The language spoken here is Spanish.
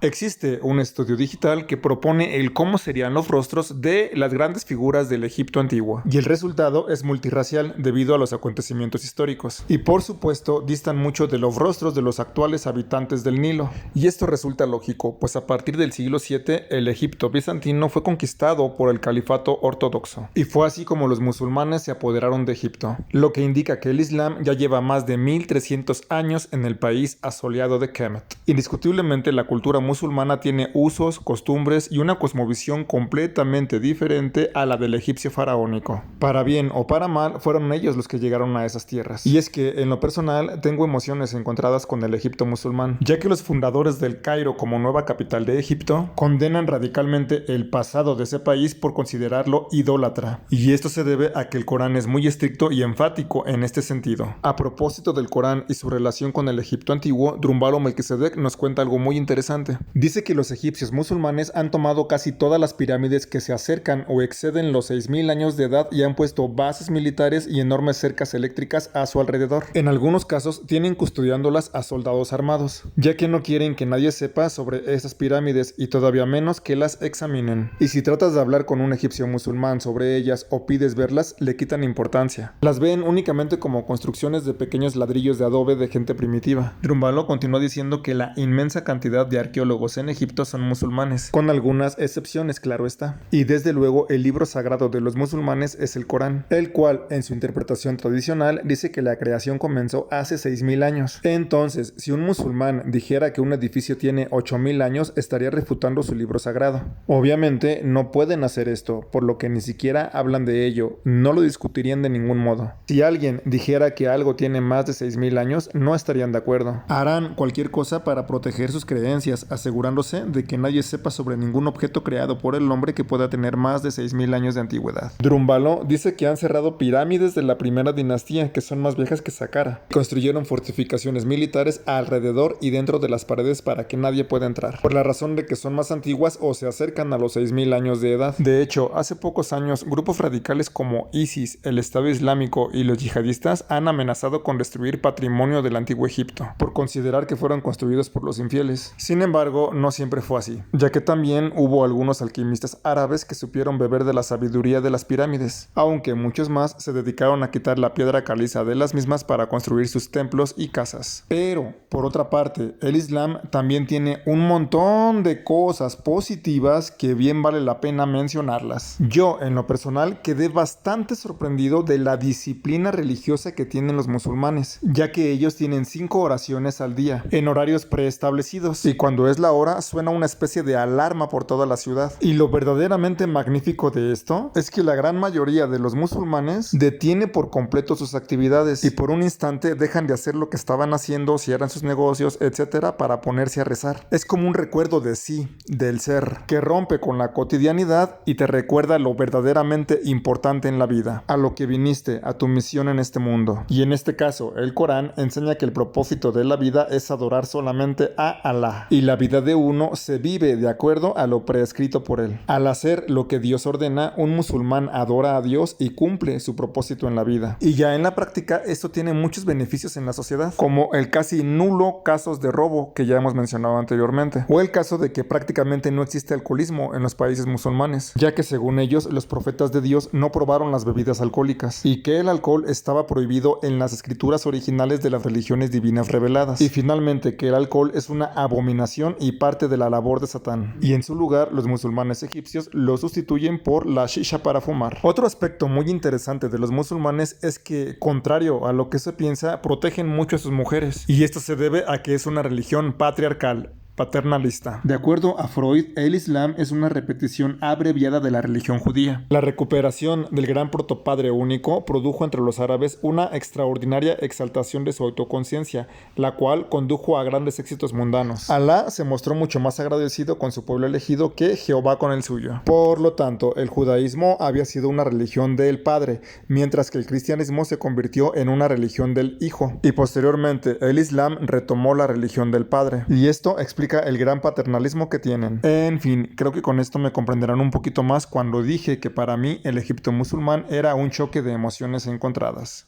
Existe un estudio digital que propone el cómo serían los rostros de las grandes figuras del Egipto antiguo, y el resultado es multirracial debido a los acontecimientos históricos, y por supuesto distan mucho de los rostros de los actuales habitantes del Nilo. Y esto resulta lógico, pues a partir del siglo VII el Egipto bizantino fue conquistado por el califato ortodoxo, y fue así como los musulmanes se apoderaron de Egipto, lo que indica que el Islam ya lleva más de 1300 años en el país asoleado de Kemet. Indiscutiblemente la cultura musulmana tiene usos, costumbres y una cosmovisión completamente diferente a la del egipcio faraónico. Para bien o para mal, fueron ellos los que llegaron a esas tierras. Y es que, en lo personal, tengo emociones encontradas con el Egipto musulmán, ya que los fundadores del Cairo como nueva capital de Egipto condenan radicalmente el pasado de ese país por considerarlo idólatra. Y esto se debe a que el Corán es muy estricto y enfático en este sentido. A propósito del Corán y su relación con el Egipto antiguo, Drunvalo Melquisedec nos cuenta algo muy interesante. Dice que los egipcios musulmanes han tomado casi todas las pirámides que se acercan o exceden los 6000 años de edad y han puesto bases militares y enormes cercas eléctricas a su alrededor. En algunos casos tienen custodiándolas a soldados armados, ya que no quieren que nadie sepa sobre esas pirámides y todavía menos que las examinen. Y si tratas de hablar con un egipcio musulmán sobre ellas o pides verlas, le quitan importancia. Las ven únicamente como construcciones de pequeños ladrillos de adobe de gente primitiva. Drunvalo continúa diciendo que la inmensa cantidad de arqueólogos en Egipto son musulmanes, con algunas excepciones, claro está. Y desde luego el libro sagrado de los musulmanes es el Corán, el cual en su interpretación tradicional dice que la creación comenzó hace 6000 años. Entonces, si un musulmán dijera que un edificio tiene 8000 años, estaría refutando su libro sagrado. Obviamente no pueden hacer esto, por lo que ni siquiera hablan de ello, no lo discutirían de ningún modo. Si alguien dijera que algo tiene más de 6000 años, no estarían de acuerdo. Harán cualquier cosa para proteger sus creencias, asegurándose de que nadie sepa sobre ningún objeto creado por el hombre que pueda tener más de 6000 años de antigüedad. Drunvalo dice que han cerrado pirámides de la primera dinastía, que son más viejas que Saqqara. Construyeron fortificaciones militares alrededor y dentro de las paredes para que nadie pueda entrar, por la razón de que son más antiguas o se acercan a los 6000 años de edad. De hecho, hace pocos años, grupos radicales como ISIS, el Estado Islámico y los yihadistas han amenazado con destruir patrimonio del antiguo Egipto, por considerar que fueron construidos por los infieles. Sin embargo, no siempre fue así, ya que también hubo algunos alquimistas árabes que supieron beber de la sabiduría de las pirámides, aunque muchos más se dedicaron a quitar la piedra caliza de las mismas para construir sus templos y casas. Pero, por otra parte, el Islam también tiene un montón de cosas positivas que bien vale la pena mencionarlas. Yo, en lo personal, quedé bastante sorprendido de la disciplina religiosa que tienen los musulmanes, ya que ellos tienen 5 oraciones al día, en horarios preestablecidos, y cuando es la hora suena una especie de alarma por toda la ciudad. Y lo verdaderamente magnífico de esto es que la gran mayoría de los musulmanes detiene por completo sus actividades y por un instante dejan de hacer lo que estaban haciendo, cierran sus negocios, etcétera, para ponerse a rezar. Es como un recuerdo de sí, del ser, que rompe con la cotidianidad y te recuerda lo verdaderamente importante en la vida, a lo que viniste, a tu misión en este mundo. Y en este caso, el Corán enseña que el propósito de la vida es adorar solamente a Alá, y la vida de uno se vive de acuerdo a lo prescrito por él. Al hacer lo que Dios ordena, un musulmán adora a Dios y cumple su propósito en la vida. Y ya en la práctica, esto tiene muchos beneficios en la sociedad, como el casi nulo casos de robo que ya hemos mencionado anteriormente, o el caso de que prácticamente no existe alcoholismo en los países musulmanes, ya que según ellos, los profetas de Dios no probaron las bebidas alcohólicas, y que el alcohol estaba prohibido en las escrituras originales de las religiones divinas reveladas, y finalmente que el alcohol es una abominación y parte de la labor de Satán, y en su lugar los musulmanes egipcios lo sustituyen por la shisha para fumar. Otro aspecto muy interesante de los musulmanes es que, contrario a lo que se piensa, protegen mucho a sus mujeres, y esto se debe a que es una religión patriarcal, paternalista. De acuerdo a Freud, el Islam es una repetición abreviada de la religión judía. La recuperación del gran protopadre único produjo entre los árabes una extraordinaria exaltación de su autoconciencia, la cual condujo a grandes éxitos mundanos. Alá se mostró mucho más agradecido con su pueblo elegido que Jehová con el suyo. Por lo tanto, el judaísmo había sido una religión del Padre, mientras que el cristianismo se convirtió en una religión del Hijo, y posteriormente el Islam retomó la religión del Padre. Y esto explica el gran paternalismo que tienen. En fin, creo que con esto me comprenderán un poquito más cuando dije que para mí el Egipto musulmán era un choque de emociones encontradas.